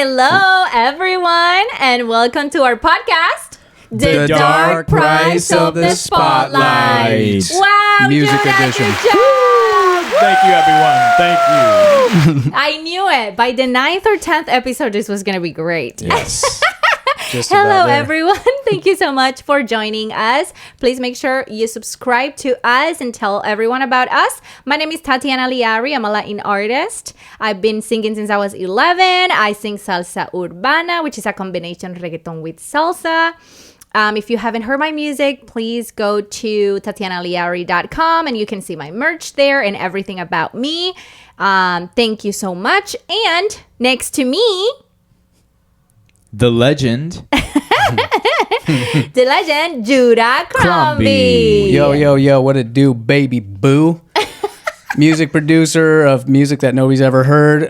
Hello, everyone, and welcome to our podcast, The Dark Price of the Spotlight. Wow, Music Jonah, edition. good job. Thank you, everyone. Thank you. I knew it. By the 9th or 10th episode, this was going to be great. Yes. Just Hello, about there. everyone. Thank you so much for joining us. Please make sure you subscribe to us and tell everyone about us. My name is Tatiana Liary. I'm a Latin artist. I've been singing since I was 11. I sing salsa urbana, which is a combination reggaeton with salsa. If you haven't heard my music, please go to TatianaLiary.com and you can see my merch there and everything about me. Thank you so much. And next to me, The legend. the legend, Judah Crombie. Yo, what it do, baby boo? Music producer of music that nobody's ever heard.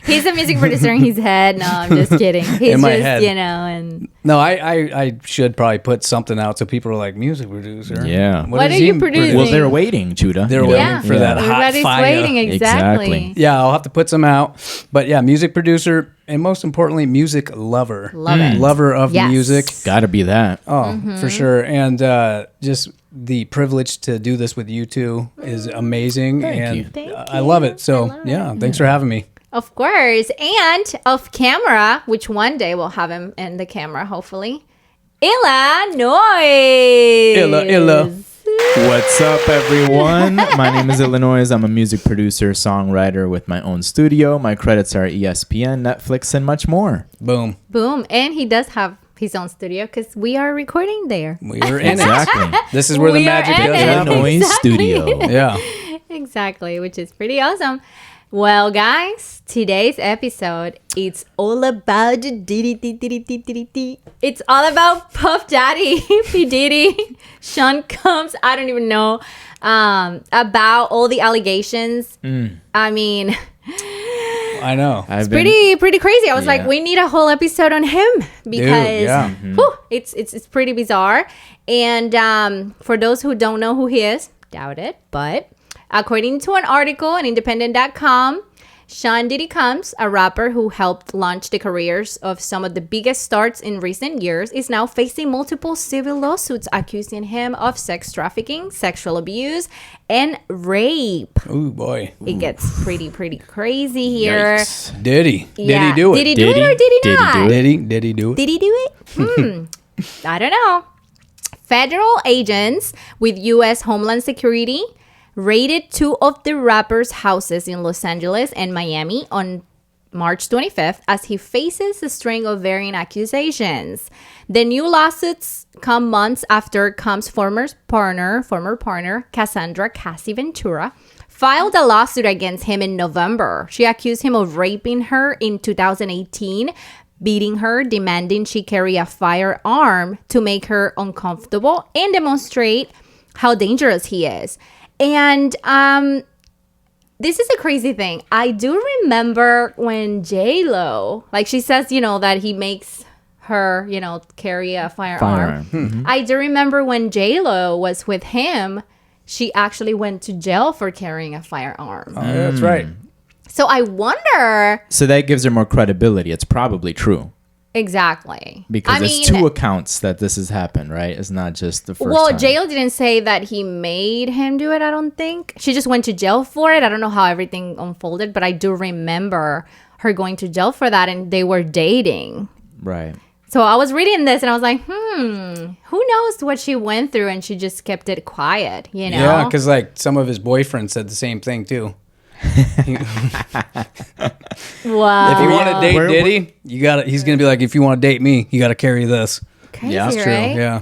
He's a music producer in his head. No, I'm just kidding. He's In my just, head. and No, I should probably put something out so people are like, music producer. Yeah. What is are you he producing? Well, they're waiting, Judah. They're You know? waiting for that hot everybody's fire. waiting. Exactly. Exactly. Yeah, I'll have to put some out. But yeah, music producer and most importantly, music lover. Love it. Lover of Yes. music. Gotta be that. Oh, for sure. And just the privilege to do this with you two is amazing. Thank you. Thank I love you. it. So, I love yeah, thanks for having me. Of course. And off camera, which one day we'll have him in the camera, hopefully. Illa Noize. Illa. What's up, everyone? My name is Illa Noize. I'm a music producer, songwriter with my own studio. My credits are ESPN, Netflix, and much more. Boom. Boom. And he does have his own studio because we are recording there. We were in it. Exactly. This is where the We are magic in does it. Illa happen. Noize Exactly. Studio. Yeah. Exactly, which is pretty awesome. Well, guys, today's episode, it's all about Diddy. It's all about Puff Daddy, P. Diddy, Sean Combs. I don't even know about all the allegations. I mean, I know. I've pretty crazy. I was like, Yeah. we need a whole episode on him because yeah. whew, it's pretty bizarre. And for those who don't know who he is, doubt it, but according to an article on independent.com, Sean Diddy Combs, a rapper who helped launch the careers of some of the biggest stars in recent years, is now facing multiple civil lawsuits accusing him of sex trafficking, sexual abuse, and rape. Ooh, boy. It gets pretty crazy here. Yikes. Diddy. Did Yeah. he do it? Did he do it or did he Did he not? do it? Did he do it? Did he do it? I don't know. Federal agents with U.S. Homeland Security raided two of the rapper's houses in Los Angeles and Miami on March 25th as he faces a string of varying accusations. The new lawsuits come months after Combs' former partner, Cassandra Cassie Ventura, filed a lawsuit against him in November. She accused him of raping her in 2018, beating her, demanding she carry a firearm to make her uncomfortable and demonstrate how dangerous he is. And this is a crazy thing. I do remember when J-Lo, like she says, that he makes her, carry a firearm. I do remember when J-Lo was with him, she actually went to jail for carrying a firearm. Oh, that's right. So I wonder... So that gives her more credibility. It's probably true. Exactly. Because it's two accounts that this has happened, right? It's not just the first time. J-Lo didn't say that he made him do it, I don't think. She just went to jail for it. I don't know how everything unfolded, but I do remember her going to jail for that, and they were dating. Right. So I was reading this, and I was like, who knows what she went through, and she just kept it quiet, Yeah, because like some of his boyfriends said the same thing too. Wow. If you want to date Where- Diddy, he's gonna be like, if you want to date me, you got to carry this. Crazy, Yeah, that's true. right? Yeah.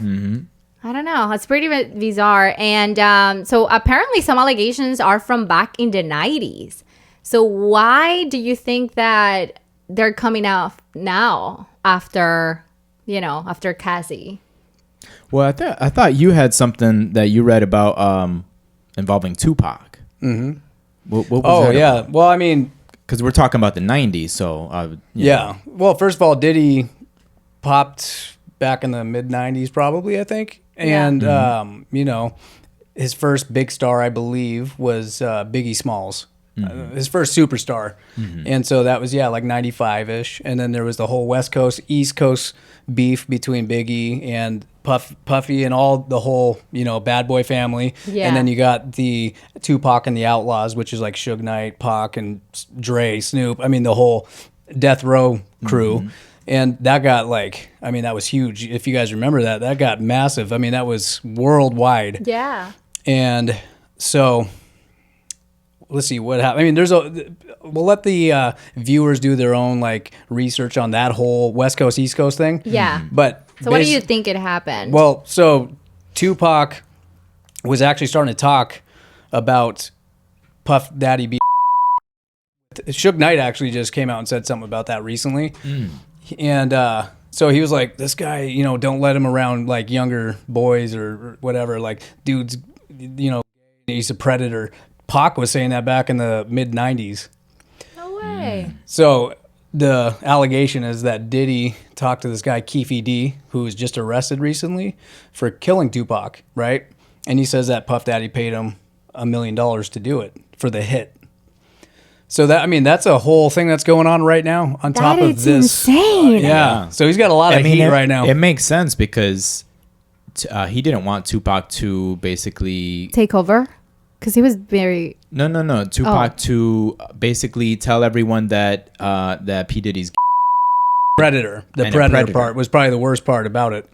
I don't know. It's pretty bizarre. And so apparently some allegations are from back in the 90s. So why do you think that they're coming out now after Cassie? Well, I thought you had something that you read about involving Tupac. Mm-hmm. What was Oh that yeah. about? Well, I mean, Because we're talking about the 90s, so... yeah. Well, first of all, Diddy popped back in the mid-90s probably, I think. And, his first big star, I believe, was Biggie Smalls. his first superstar. And so that was, like 95-ish. And then there was the whole West Coast, East Coast beef between Biggie and Puffy and all the whole, Bad Boy family. Yeah. And then you got the Tupac and the Outlaws, which is like Suge Knight, Pac, and Dre, Snoop. I mean, the whole Death Row crew. And that got that was huge. If you guys remember that got massive. I mean, that was worldwide. Yeah. And so let's see what happened. I mean, we'll let the viewers do their own research on that whole West Coast, East Coast thing. Yeah. But so what do you think it happened? Well, so Tupac was actually starting to talk about Puff Daddy B. Suge Knight actually just came out and said something about that recently. And so he was like, this guy, don't let him around younger boys or whatever, dudes, he's a predator. Pac was saying that back in the mid 90s. No way. So the allegation is that Diddy talked to this guy, Keefe D, who was just arrested recently for killing Tupac, right? And he says that Puff Daddy paid him $1 million to do it for the hit. So that's a whole thing that's going on right now on top of this. Insane. Yeah. So he's got a lot of heat right now. It makes sense because he didn't want Tupac to basically take over because he was very no Tupac to basically tell everyone that that P Diddy's predator. The predator part was probably the worst part about it.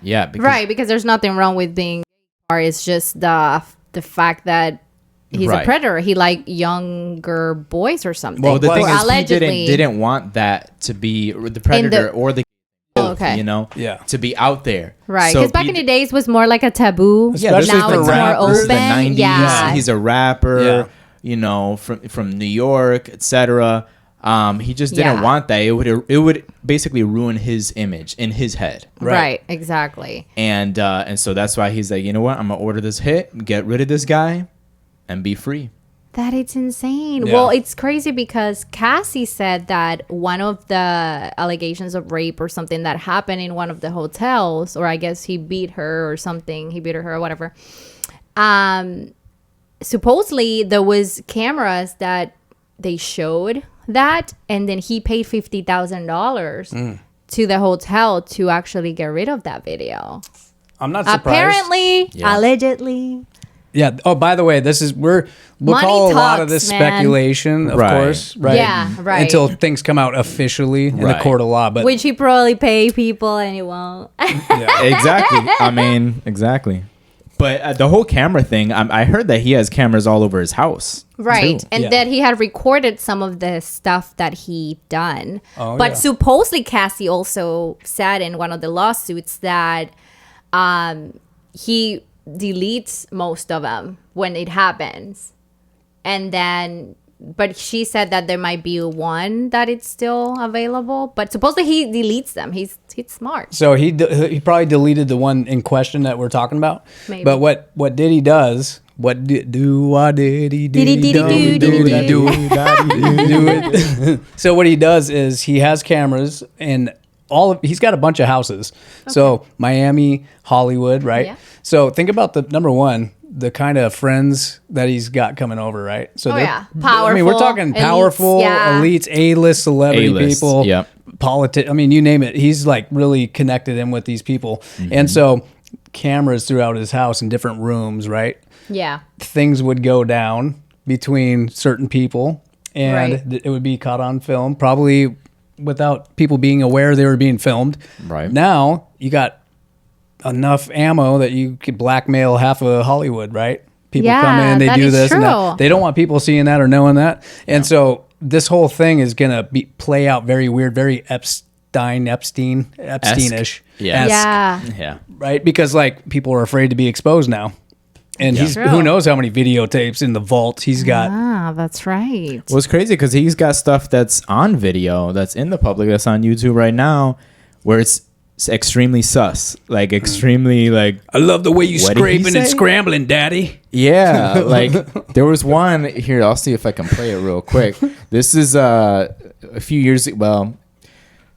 Yeah, because there's nothing wrong with being. It's just the fact that he's a predator. He younger boys or something. Well, the thing is, allegedly he didn't want that to be the predator or the to be out there. Right, So because back in the days was more like a taboo. Yeah, now especially it's for more rappers, open. The 90s. Yeah. He's a rapper, from New York, etc. He just didn't want that. It would basically ruin his image in his head. Right, exactly. And so that's why he's like, you know what? I'm gonna order this hit, get rid of this guy, and be free. That it's insane. Yeah. Well, it's crazy because Cassie said that one of the allegations of rape or something that happened in one of the hotels, or I guess he beat her or something. He beat her or whatever. Supposedly there was cameras that they showed that, and then he paid $50,000 to the hotel to actually get rid of that video. I'm not surprised. Apparently, allegedly. Yeah. Oh, by the way, we'll Money call a lot of talks, this man. speculation, of course, right? Yeah, right. Until things come out officially in the court of law. But Which he probably pay people and he won't. Exactly. I mean, exactly. But the whole camera thing, I heard that he has cameras all over his house. Right. too. And that he had recorded some of the stuff that he done. Oh, but yeah. supposedly Cassie also said in one of the lawsuits that he deletes most of them when it happens. And then, but she said that there might be one that it's still available. But supposedly he deletes them. He's smart. so he probably deleted the one in question that we're talking about. Maybe. But what Diddy does? What Diddy do? It. So what he does is he has cameras and he's got a bunch of houses. Okay. So Miami, Hollywood, right? Yeah. So think about the number one, the kind of friends that he's got coming over, right? So Powerful. I mean, we're talking powerful, elites, A-list celebrity people, I mean, you name it. He's really connected in with these people. Mm-hmm. And so cameras throughout his house in different rooms, right? Yeah. Things would go down between certain people and it would be caught on film, probably without people being aware they were being filmed. Right. Now you got enough ammo that you could blackmail half of Hollywood, right? People come in, they do this and that. They don't want people seeing that or knowing that. And so this whole thing is going to play out very weird, very Epstein-ish. Yeah. Right? Because people are afraid to be exposed now. And who knows how many videotapes in the vault he's got. Ah, that's right. Well, it's crazy because he's got stuff that's on video, that's in the public, that's on YouTube right now, where it's extremely sus. Extremely, I love the way you scraping and scrambling, daddy. Yeah, there was one here. I'll see if I can play it real quick. This is a few years. Well,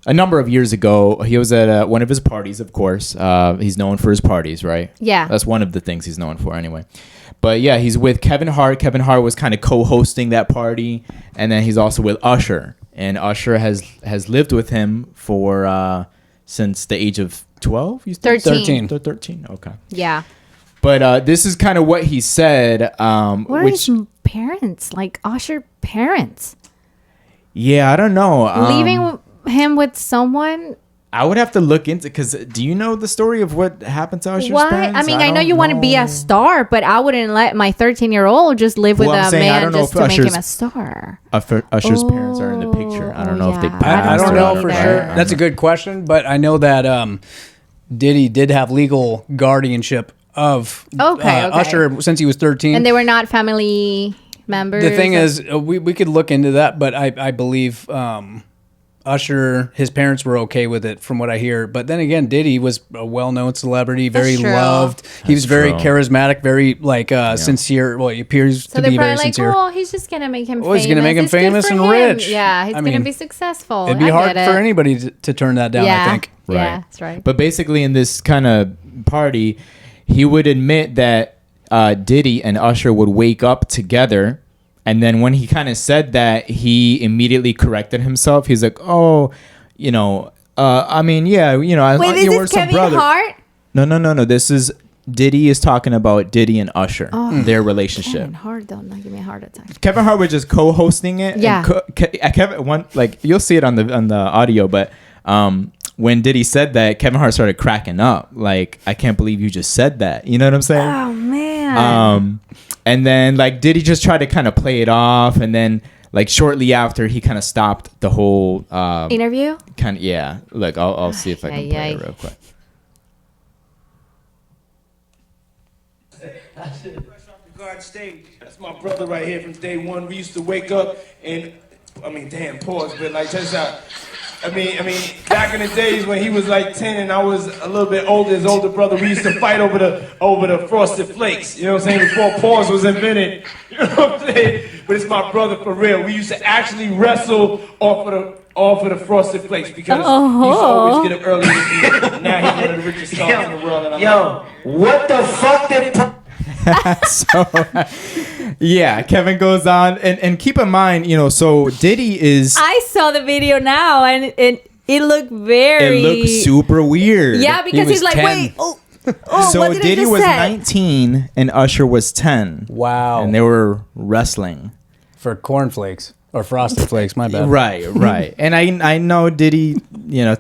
a number of years ago, he was at one of his parties, of course. He's known for his parties, right? Yeah. That's one of the things he's known for anyway. But yeah, he's with Kevin Hart. Kevin Hart was kind of co-hosting that party. And then he's also with Usher. And Usher has lived with him for since the age of 12? 13. 13, okay. Yeah. But this is kind of what he said. What are his parents? Like Usher parents? Yeah, I don't know. Leaving him with someone? I would have to look into, because do you know the story of what happened to Usher's parents? I mean, I know you want to be a star, but I wouldn't let my 13-year-old just live with a man just to make him a star. Usher's parents are in the picture. I don't know if they. I don't know for sure. That's a good question, but I know that Diddy did have legal guardianship of Usher since he was 13. And they were not family members? The thing is, we could look into that, but I believe Usher, his parents were okay with it from what I hear. But then again, Diddy was a well-known celebrity, very loved. He was very charismatic, very sincere. Well, he appears to be very sincere. Oh, he's just going to make him famous. Oh, he's going to make him famous and rich. Yeah, he's going to be successful. It'd be hard for anybody to turn that down, I think. Right. Yeah, that's right. But basically in this kind of party, he would admit that Diddy and Usher would wake up together. And then when he kind of said that, he immediately corrected himself. He's like, "Oh, I mean, yeah, Wait, you were is this some Kevin brother." Hart? No. This is Diddy is talking about Diddy and Usher, their relationship. Kevin Hart, don't give me a heart attack. Kevin Hart was just co-hosting it. Yeah. And Kevin, you'll see it on the audio, but when Diddy said that, Kevin Hart started cracking up. Like, I can't believe you just said that. You know what I'm saying? Oh man. And then Diddy just tried to kind of play it off, and then shortly after he kind of stopped the whole interview. Kind of, yeah. Look, I'll see if I can play it real quick. Garden State. That's my brother right here from day one. We used to wake up and, pause, but check this out. I mean, back in the days when he was 10 and I was a little bit older, his older brother, we used to fight over the Frosted Flakes. You know what I'm saying? Before pause was invented. You know what I'm saying? But it's my brother for real. We used to actually wrestle off of the Frosted Flakes because he used to always get up early. Now he's one of the richest stars in the world. And what the fuck did... So yeah, Kevin goes on and keep in mind, so Diddy is, I saw the video now and it looked it looked super weird. Yeah, because he's like 10. wait so what did Diddy was say? 19 and Usher was 10. Wow. And they were wrestling For cornflakes or Frosted Flakes, my bad. Right. And I know Diddy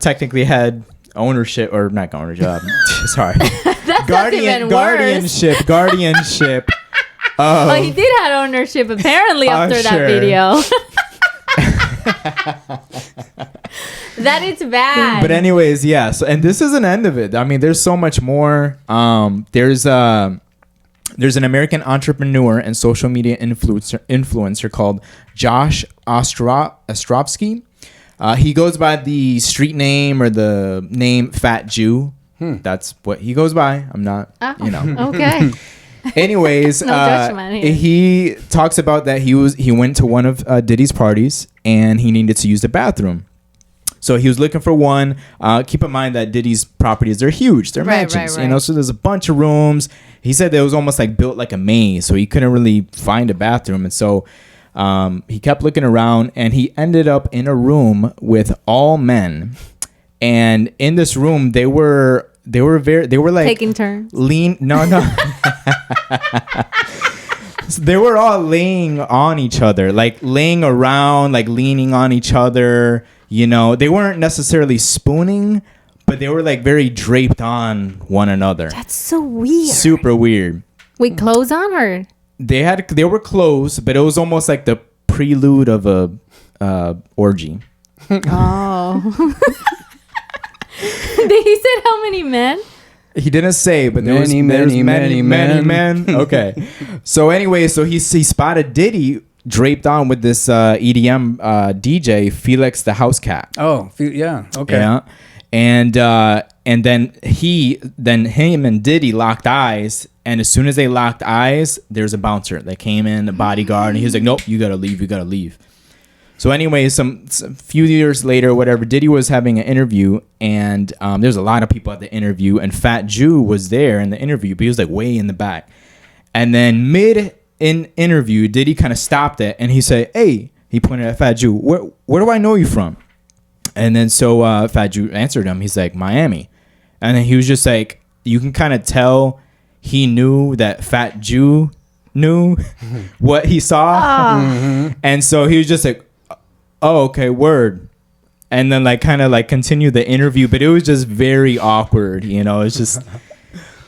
technically had ownership, or not ownership, sorry, guardianship. He did have ownership apparently after that video. That is bad. But anyways, yeah. So, and this is an end of it. I mean, there's so much more. There's an American entrepreneur and social media influencer called Josh Ostrovsky. He goes by the street name or the name Fat Jew. That's what he goes by. I'm not, Okay. Anyways, he talks about that he went to one of Diddy's parties and he needed to use the bathroom. So he was looking for one. Keep in mind that Diddy's properties are huge. They're mansions, right. So there's a bunch of rooms. He said that it was almost built like a maze, so he couldn't really find a bathroom. And so he kept looking around, and he ended up in a room with all men. And in this room, they were taking turns. No. They were all laying on each other, laying around, leaning on each other. They weren't necessarily spooning, but they were very draped on one another. That's so weird. Super weird. With clothes on, or they were clothes, but it was almost like the prelude of a orgy. Oh. He said how many men? He didn't say, but there was many men. Okay. So anyway, he spotted Diddy draped on with this EDM DJ, Felix the House Cat. Oh, yeah. Okay. Yeah. And then him and Diddy locked eyes, and as soon as they locked eyes, there's a bouncer that came in, a bodyguard, and he was like, "Nope, you gotta leave. So anyway, some few years later, whatever, Diddy was having an interview, and there's a lot of people at the interview, and Fat Jew was there in the interview, but he was like way in the back. And then mid in interview, Diddy kind of stopped it, and he said, "Hey," he pointed at Fat Jew, "Where do I know you from?" And then so Fat Jew answered him. He's like, "Miami." And then he was just like, you can kind of tell he knew that Fat Jew knew what he saw. And so he was just like, "Oh, okay, word." And then like kind of like continue the interview, but it was just very awkward, you know. It's just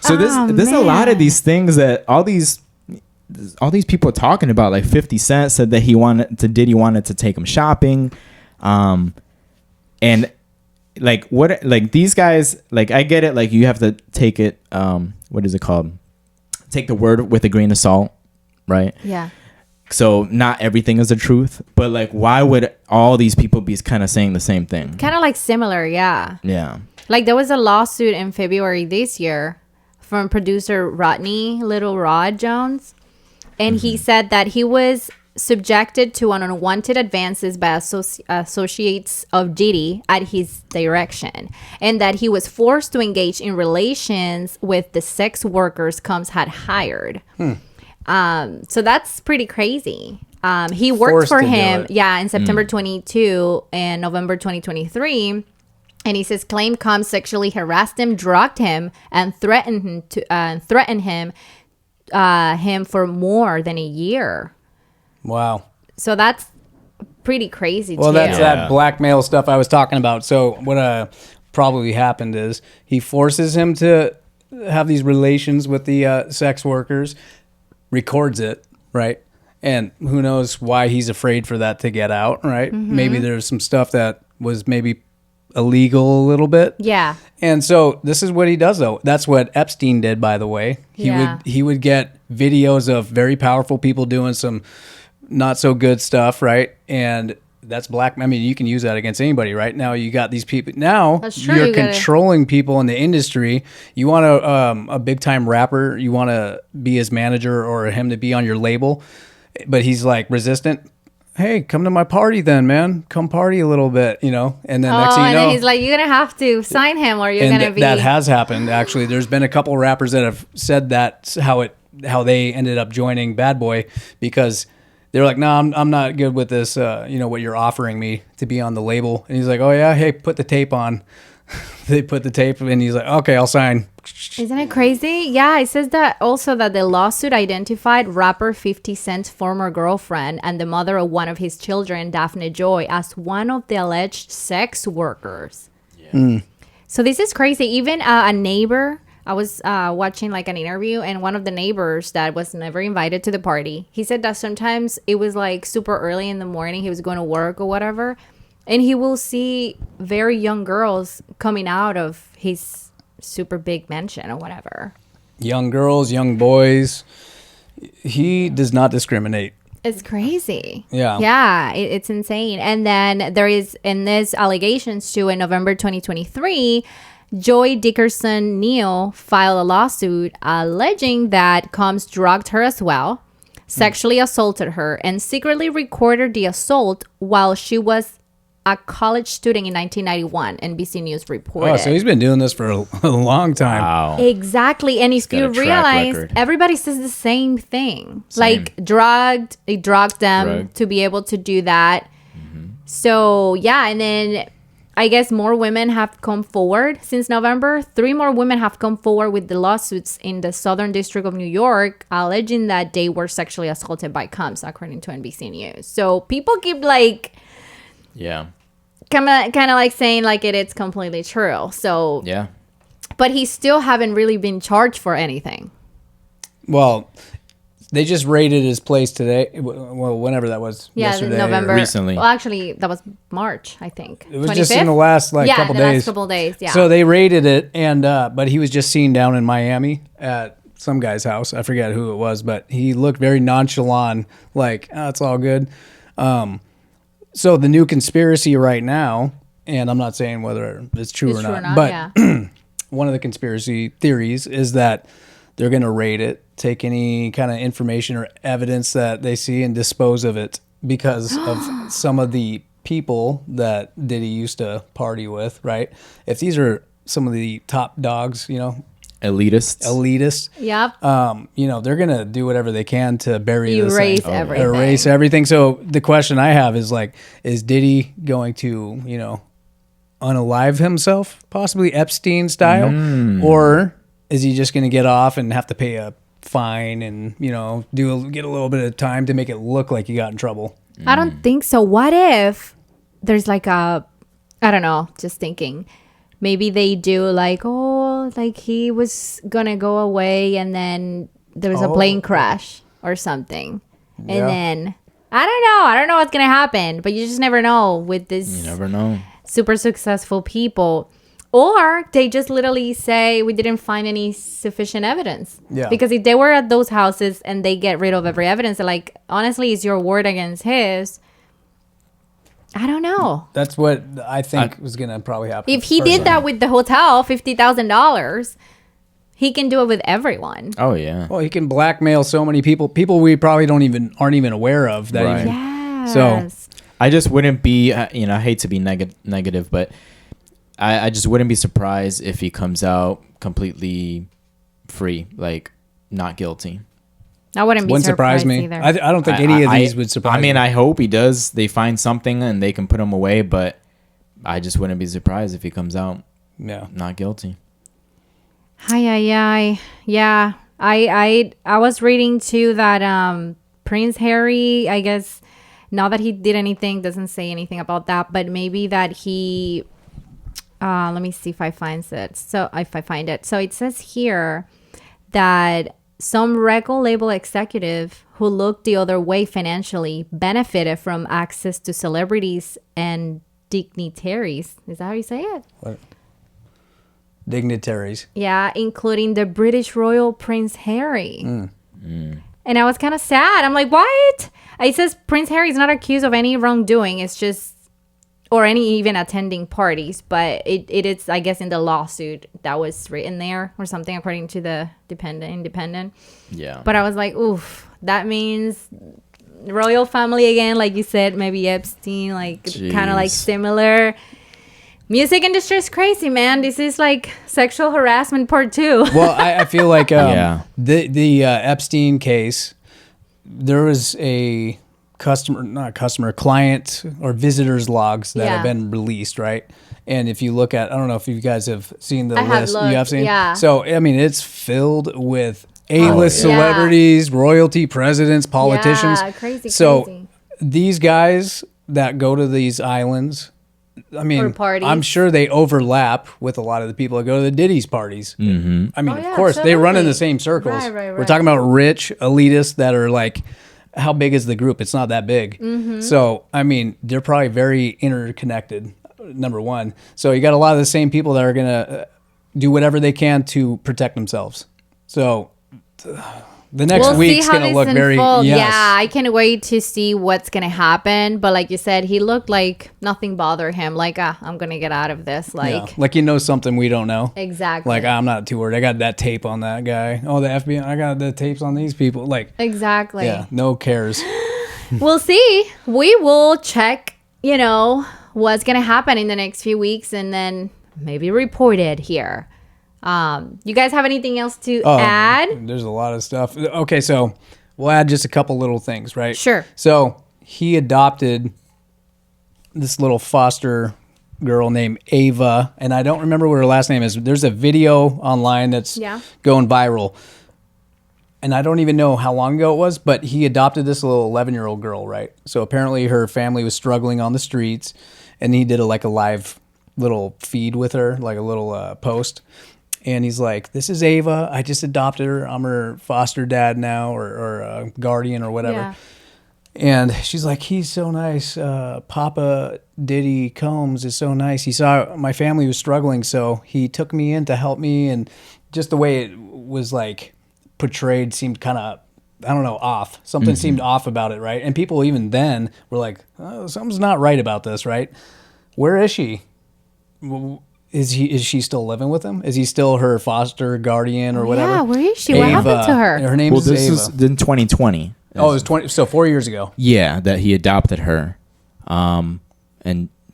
so there's a lot of these things that all these people are talking about. Like 50 Cent said that Diddy wanted to take him shopping, and like what, like these guys, like I get it, like you have to take it, what is it called, take the word with a grain of salt, right? Yeah. So not everything is the truth, but like why would all these people be kind of saying the same thing? Kind of like similar, yeah. Yeah. Like there was a lawsuit in February this year from producer Rodney Little Rod Jones, and he said that he was subjected to unwanted advances by associates of Diddy at his direction, and that he was forced to engage in relations with the sex workers Combs had hired. So that's pretty crazy. He worked Forced for to do him, it. in September 22 and November 2023. And he says claimed Combs sexually harassed him, drugged him, and threatened him for more than a year. Wow. So that's pretty crazy, Well, too. that's that blackmail stuff I was talking about. So what probably happened is he forces him to have these relations with the sex workers, records it, right? And who knows why he's afraid for that to get out, right? Maybe there's some stuff that was maybe illegal a little bit. Yeah. And so this is what he does, though. That's what Epstein did, by the way. He would get videos of very powerful people doing some not so good stuff, right? And that's black. I mean, you can use that against anybody, right? Now you got these people. Now That's true, you're you gotta- controlling people in the industry. You want a big time rapper. You want to be his manager or him to be on your label, but he's like resistant. Hey, come to my party then, man. Come party a little bit, you know? And then next thing you know, then he's like, you're going to have to sign him or you're and going to be... that has happened, actually. There's been a couple rappers that have said that's how they ended up joining Bad Boy, because they're like, no, I'm not good with this, what you're offering me to be on the label. And he's like, oh, yeah, hey, put the tape on. They put the tape, and he's like, okay, I'll sign. Isn't it crazy? Yeah, it says that also that the lawsuit identified rapper 50 Cent's former girlfriend and the mother of one of his children, Daphne Joy, as one of the alleged sex workers. Yeah. So this is crazy. Even a neighbor, I was watching like an interview, and one of the neighbors that was never invited to the party, he said that sometimes it was like super early in the morning, he was going to work or whatever, and he will see very young girls coming out of his super big mansion or whatever. Young girls, young boys. He does not discriminate. It's crazy. Yeah. Yeah, it's insane. And then there is, in this allegations too, in November 2023, Joy Dickerson Neal filed a lawsuit alleging that Combs drugged her as well, sexually assaulted her, and secretly recorded the assault while she was a college student in 1991, NBC News reported. Oh, so he's been doing this for a long time. Wow. Exactly. And if got you a track realize, record. everybody says the same thing. Same. Like he drugged them Drugged. to be able to do that. So yeah, and then I guess more women have come forward since November. 3 more women have come forward with the lawsuits in the Southern District of New York, alleging that they were sexually assaulted by Combs, according to NBC News. So people keep like... Yeah. kind of like saying like it's completely true. So Yeah. but he still haven't really been charged for anything. Well, they just raided his place today. Well, whenever that was. Yeah, yesterday November. or- Recently. Well, actually, that was March, I think. It was just in the last couple the days. last couple days. Yeah. So they raided it, and but he was just seen down in Miami at some guy's house. I forget who it was, but he looked very nonchalant, like, oh, it's all good. So the new conspiracy right now, and I'm not saying whether it's true or not, but yeah. one of the conspiracy theories is that they're going to raid it, take any kind of information or evidence that they see and dispose of it because of some of the people that Diddy used to party with, right? If these are some of the top dogs, elitists. Yep. They're gonna do whatever they can to bury this Erase thing. everything. Erase everything. So the question I have is like, is Diddy going to, unalive himself, possibly Epstein style, or is he just gonna get off and have to pay a fine and get a little bit of time to make it look like he got in trouble? I don't think so. What if there's like I don't know, just thinking. Maybe they do like he was gonna go away and then there was a plane crash or something. And then I don't know what's gonna happen, but you just never know with this. You never know. Super successful people. Or they just literally say we didn't find any sufficient evidence. Yeah. Because if they were at those houses and they get rid of every evidence, like honestly, it's your word against his. I don't know. That's what I think was gonna probably happen. If he did that with the hotel, $50,000, he can do it with everyone. Oh yeah. Well, he can blackmail so many people we probably aren't even aware of that. Right. Yes. So I just wouldn't be, I hate to be negative, but I just wouldn't be surprised if he comes out completely free, like not guilty. I wouldn't be Wouldn't surprise surprised me. either. I don't think any of these would surprise me. I hope he does. They find something and they can put him away, but I just wouldn't be surprised if he comes out not guilty. Hi. Yeah. I was reading too that Prince Harry, I guess, not that he did anything, doesn't say anything about that, but maybe that he let me see if I find it. So it says here that some record label executive who looked the other way financially benefited from access to celebrities and dignitaries. Is that how you say it? What? Dignitaries. Yeah, including the British royal Prince Harry. And I was kind of sad. I'm like, what? It says Prince Harry is not accused of any wrongdoing. It's just, or any even attending parties. But it is, I guess, in the lawsuit that was written there or something, according to the Independent. Yeah. But I was like, oof, that means royal family again, like you said, maybe Epstein, like kind of like similar. Music industry is crazy, man. This is like sexual harassment part 2. Well, I feel like the Epstein case, there was a client or visitors logs that have been released, right? And if you look at, I don't know if you guys have seen the list. You have seen? Yeah. So, I mean, it's filled with A-list celebrities, royalty, presidents, politicians. Yeah, crazy. So these guys that go to these islands, I mean, I'm sure they overlap with a lot of the people that go to the Diddy's parties. Mm-hmm. I mean, of course, they run in the same circles. Right. We're talking about rich elitists that are like, how big is the group? It's not that big. So, I mean, they're probably very interconnected, number one. So you got a lot of the same people that are going to do whatever they can to protect themselves. So the next week's going to look very... Yes. Yeah, I can't wait to see what's going to happen. But like you said, he looked like nothing bothered him. Like, I'm going to get out of this. Like he knows something we don't know. Exactly. Like, I'm not too worried. I got that tape on that guy. Oh, the FBI, I got the tapes on these people. Like, exactly. Yeah, no cares. We'll see. We will check, what's going to happen in the next few weeks and then maybe report it here. You guys have anything else to add? There's a lot of stuff. Okay, so we'll add just a couple little things, right? Sure. So he adopted this little foster girl named Ava, and I don't remember what her last name is. There's a video online that's going viral. And I don't even know how long ago it was, but he adopted this little 11-year-old girl, right? So apparently her family was struggling on the streets, and he did a live little feed with her, like a little post. And he's like, this is Ava. I just adopted her. I'm her foster dad now or guardian or whatever. Yeah. And she's like, he's so nice. Papa Diddy Combs is so nice. He saw my family was struggling, so he took me in to help me. And just the way it was portrayed seemed kind of, I don't know, off. Something seemed off about it, right? And people even then were like, oh, something's not right about this, right? Where is she? Is she still living with him? Is he still her foster guardian or whatever? Yeah, where is she? What happened to her? Her name is Ava. This is in 2020 Oh, it was 20. So 4 years ago. Yeah, that he adopted her, and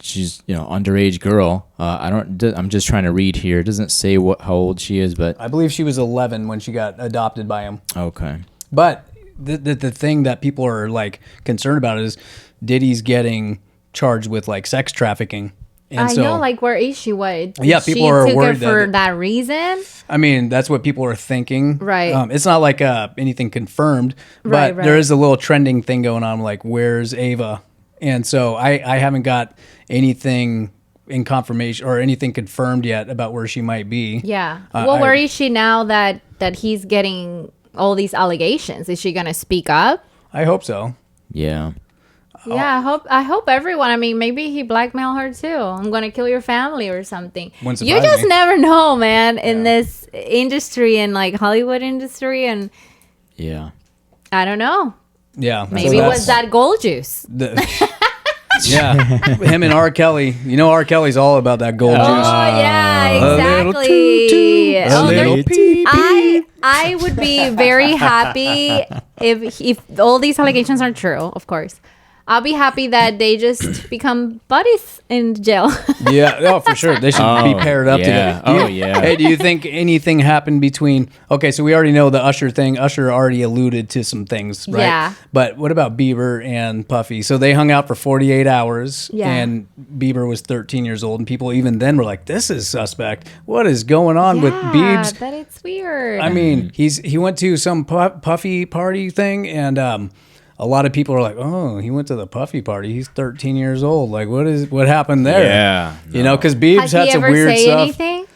she's underage girl. I'm just trying to read here. It doesn't say how old she is, but I believe she was 11 when she got adopted by him. okay. But the thing that people are like concerned about is Diddy's getting charged with like sex trafficking. And I know, like, where is she? What? Yeah, people are took worried it for that reason. I mean, that's what people are thinking. Right. It's not like anything confirmed, but Right. there is a little trending thing going on, like, where's Ava? And so I haven't got anything in confirmation or anything confirmed yet about where she might be. Yeah. Well, where is she now that he's getting all these allegations? Is she gonna speak up? I hope so. Yeah. Yeah, I hope everyone. I mean, maybe he blackmailed her too. I'm gonna kill your family or something. Wouldn't You surprise just me. never know, man. In this industry and like Hollywood industry, and Yeah. I don't know. Yeah. Maybe it was that gold juice. Yeah. Him and R. Kelly. You know, R. Kelly's all about that gold Oh juice. yeah, A little exactly. toot-toot, a Oh, little there- pee-pee. I would be very happy if all these allegations are true. Of course, I'll be happy that they just become buddies in jail. Yeah, oh, for sure. They should be paired up yeah. together. Oh, yeah. Hey, do you think anything happened between... Okay, so we already know the Usher thing. Usher already alluded to some things, right? Yeah. But what about Bieber and Puffy? So they hung out for 48 hours, Yeah. and Bieber was 13 years old, and people even then were like, this is suspect. What is going on with Biebs? That it's weird. I mean, he went to some Puffy party thing, and a lot of people are like, "Oh, he went to the Puffy party. He's 13 years old. Like, what happened there?" Yeah, you know, because Biebs has had he some ever weird say stuff. anything?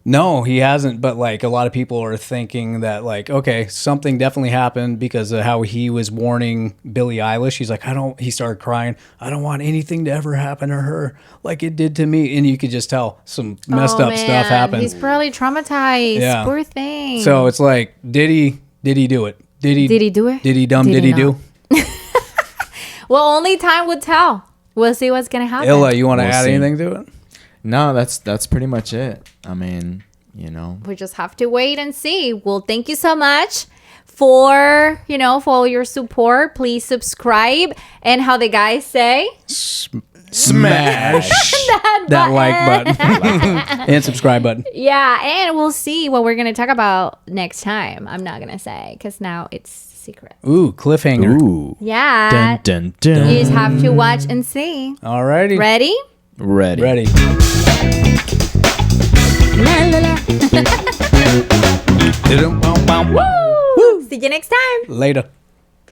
No, he hasn't. But like, a lot of people are thinking that like, okay, something definitely happened because of how he was warning Billie Eilish. He's like, He started crying. I don't want anything to ever happen to her like it did to me. And you could just tell some messed up stuff happened. He's probably traumatized. Yeah. Poor thing. So it's like, did he do it? Did he do it? Did he Did he do? not? Well, only time would tell. We'll see what's gonna happen. Illa, you want to We'll add see. anything to it? No, that's pretty much it. I mean, We just have to wait and see. Well, thank you so much for for all your support. Please subscribe, and how the guys say, smash. That like button and subscribe button. yeah. And we'll see what we're gonna talk about next time. I'm not gonna say because now it's secret. Ooh, cliffhanger. Ooh. Yeah. Dun, dun, dun. You just have to watch and see. Alrighty. Ready? Ready. Ready. Woo! See you next time. Later.